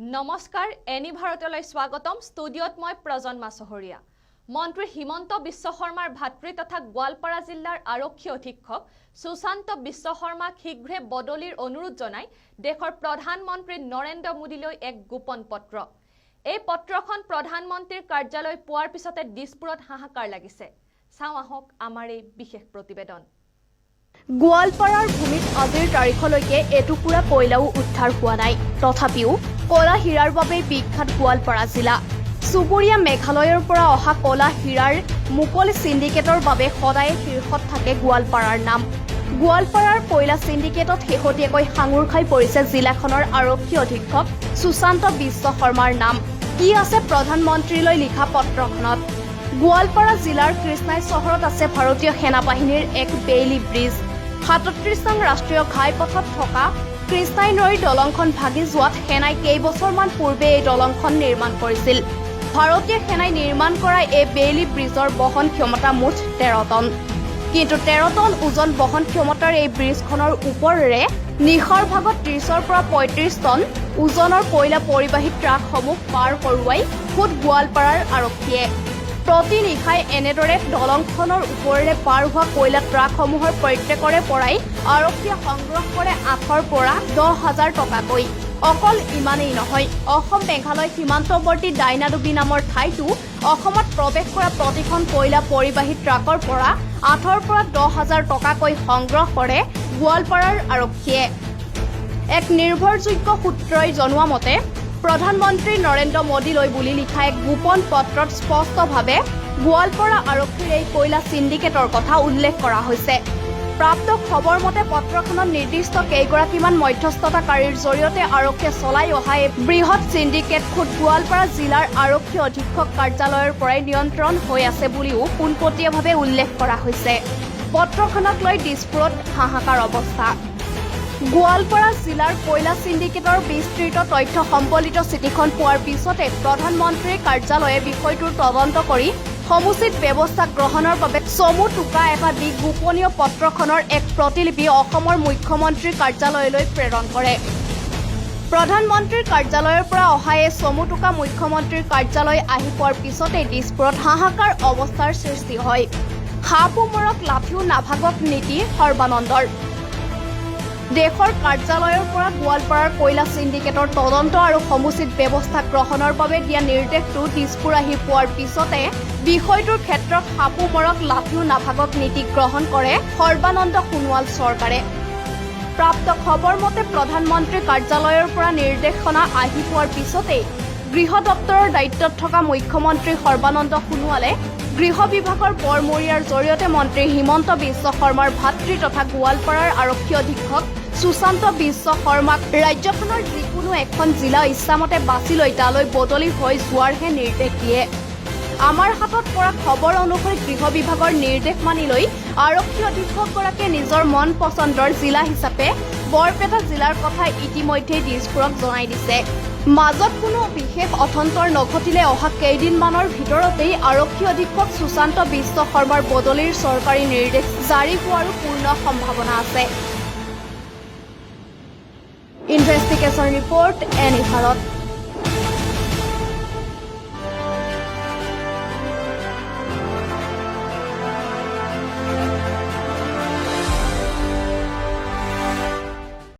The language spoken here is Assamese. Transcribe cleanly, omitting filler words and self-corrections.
নমস্কাৰ এনি ভাৰতলৈ স্বাগতম ষ্টুডিঅত মই প্ৰজন্মা চহৰীয়া মন্ত্ৰী হিমন্ত বিশ্ব শৰ্মাৰ ভাতৃ তথা গোৱালপাৰা জিলাৰ আৰক্ষী অধীক্ষক সুশান্ত বিশ্ব শৰ্মাক শীঘ্ৰে বদলিৰ অনুৰোধ জনাই দেশৰ প্ৰধানমন্ত্ৰী নৰেন্দ্ৰ মোদীলৈ এক গোপন পত্ৰ এই পত্ৰখন প্ৰধানমন্ত্ৰীৰ কাৰ্যালয় পোৱাৰ পিছতে দিছপুৰত হাহাকাৰ লাগিছে চাও আহক আমাৰ এই বিশেষ প্ৰতিবেদন গোৱালপাৰাৰ ভূমিত আজিৰ তাৰিখলৈকে এটুকুৰা কয়লাও উদ্ধাৰ হোৱা নাই তথাপিও কলা হীৰাৰ বাবে বিখ্যাত গোৱালপাৰা জিলা সুবুৰীয়া মেঘালয়ৰ পৰা অহা কলা হীৰাৰ মুকল সিন্ডিকেটৰ বাবে সদায় শীৰ্ষত থাকে গোৱালপাৰাৰ নাম গোৱালপাৰাৰ কয়লা সিন্ডিকেটত শেহতীয়াকৈ সাঙুৰ খাই পৰিছে জিলাখনৰ আৰক্ষী অধীক্ষক সুশান্ত বিশ্ব শৰ্মাৰ নাম কি আছে প্ৰধানমন্ত্ৰীলৈ লিখা পত্ৰখনত গোৱালপাৰা জিলাৰ কৃষ্ণাই চহৰত আছে ভাৰতীয় সেনা বাহিনীৰ এক বেইলি ব্ৰিজ ৩৭ নং ৰাষ্ট্ৰীয় ঘাইপথত থকা কৃষ্ণাই নৈৰ দলংখন ভাগি যোৱাত সেনাই কেইবছৰমান পূৰ্বে এই দলংখন নিৰ্মাণ কৰিছিল ভাৰতীয় সেনাই নিৰ্মাণ কৰা এই বেইলি ব্ৰিজৰ বহন ক্ষমতা মুঠ ১৩ টন কিন্তু ১৩ টন ওজন বহন ক্ষমতাৰ এই ব্ৰিজখনৰ ওপৰেৰে নিশাৰ ভাগত ৩০ৰ পৰা ৩৫ টন ওজনৰ কয়লা পৰিবাহী ট্ৰাকসমূহ পাৰ কৰোৱাই খুদ গোৱালপাৰাৰ আৰক্ষীয়ে প্ৰতি নিশাই এনেদৰে দলংখনৰ ওপৰেৰে পাৰ হোৱা কয়লা ট্ৰাকসমূহৰ প্ৰত্যেকৰে পৰাই আৰক্ষীয়ে সংগ্ৰহ কৰে ৮ৰ পৰা ১০,০০০ টকাকৈ অকল ইমানেই নহয় অসম মেঘালয় সীমান্তৱৰ্তী ডাইনাডুবি নামৰ ঠাইতো অসমত প্ৰৱেশ কৰা প্ৰতিখন কয়লা পৰিবাহী ট্ৰাকৰ পৰা ৮ৰ পৰা ১০,০০০ টকাকৈ সংগ্ৰহ কৰে গোৱালপাৰাৰ আৰক্ষীয়ে এক নিৰ্ভৰযোগ্য সূত্ৰই জনোৱা মতে প্ৰধানমন্ত্ৰী নৰেন্দ্ৰ মোদীলৈ বুলি লিখা এক গোপন পত্ৰত স্পষ্টভাৱে গোৱালপাৰা আৰক্ষীৰ এই কয়লা সিন্ডিকেটৰ কথা উল্লেখ কৰা হৈছে প্ৰাপ্ত খবৰ মতে পত্ৰখনত নিৰ্দিষ্ট কেইগৰাকীমান মধ্যস্থতাকাৰীৰ জৰিয়তে আৰক্ষীয়ে চলাই অহা এই বৃহৎ সিন্ডিকেট খুদ গোৱালপাৰা জিলাৰ আৰক্ষী অধীক্ষক কাৰ্যালয়ৰ পৰাই নিয়ন্ত্ৰণ হৈ আছে বুলিও পোনপটীয়াভাৱে উল্লেখ কৰা হৈছে পত্ৰখনক লৈ দিছপুৰত হাহাকাৰ অৱস্থা গোৱালপাৰা জিলাৰ কয়লা সিন্ডিকেটৰ বিস্তৃত তথ্য সম্বলিত চিঠিখন পোৱাৰ পিছতে প্ৰধানমন্ত্ৰীৰ কাৰ্যালয়ে বিষয়টোৰ তদন্ত কৰি সমুচিত ব্যৱস্থা গ্ৰহণৰ বাবে চমু টোকা এটা দি গোপনীয় পত্ৰখনৰ এক প্ৰতিলিপি অসমৰ মুখ্যমন্ত্ৰীৰ কাৰ্যালয়লৈ প্ৰেৰণ কৰে প্ৰধানমন্ত্ৰীৰ কাৰ্যালয়ৰ পৰা অহা এই চমু টোকা মুখ্যমন্ত্ৰীৰ কাৰ্যালয় আহি পোৱাৰ পিছতে দিছপুৰত হাহাকাৰ অৱস্থাৰ সৃষ্টি হয় সাপোমৰক লাঠিও নাভাগক নীতি সৰ্বানন্দৰ দেশৰ কাৰ্যালয়ৰ পৰা গোৱালপাৰাৰ কয়লা সিন্ডিকেটৰ তদন্ত আৰু সমুচিত ব্যৱস্থা গ্ৰহণৰ বাবে দিয়া নিৰ্দেশটো দিছপুৰ আহি পোৱাৰ পিছতে বিষয়টোৰ ক্ষেত্ৰত সাপোমৰক লাঠিও নাভাগক নীতি গ্ৰহণ কৰে সৰ্বানন্দ সোণোৱাল চৰকাৰে প্ৰাপ্ত খবৰ মতে প্ৰধানমন্ত্ৰীৰ কাৰ্যালয়ৰ পৰা নিৰ্দেশনা আহি পোৱাৰ পিছতে গৃহ দপ্তৰৰ দায়িত্বত থকা মুখ্যমন্ত্ৰী সৰ্বানন্দ সোণোৱালে গৃহ বিভাগৰ বৰমৰীয়াৰ জৰিয়তে মন্ত্ৰী হিমন্ত বিশ্ব শৰ্মাৰ ভাতৃ তথা গোৱালপাৰাৰ আৰক্ষী অধীক্ষক সুশান্ত বিশ্ব শৰ্মাক ৰাজ্যখনৰ যিকোনো এখন জিলা ইচ্ছামতে বাছি লৈ তালৈ বদলি হৈ যোৱাৰহে নিৰ্দেশ দিয়ে আমাৰ হাতত পৰা খবৰ অনুসৰি গৃহ বিভাগৰ নিৰ্দেশ মানি লৈ আৰক্ষী অধীক্ষকগৰাকীয়ে নিজৰ মন পচন্দৰ জিলা হিচাপে বৰপেটা জিলাৰ কথা ইতিমধ্যে দিছপুৰক জনাই দিছে মাজত কোনো বিশেষ অথন্তৰ নঘটিলে অহা কেইদিনমানৰ ভিতৰতেই আৰক্ষী অধীক্ষক সুশান্ত বিশ্ব শৰ্মাৰ বদলিৰ চৰকাৰী নিৰ্দেশ জাৰি হোৱাৰো পূৰ্ণ সম্ভাৱনা আছে ইনভেষ্টিগেশ্যন ৰিপৰ্ট এনি ভাৰত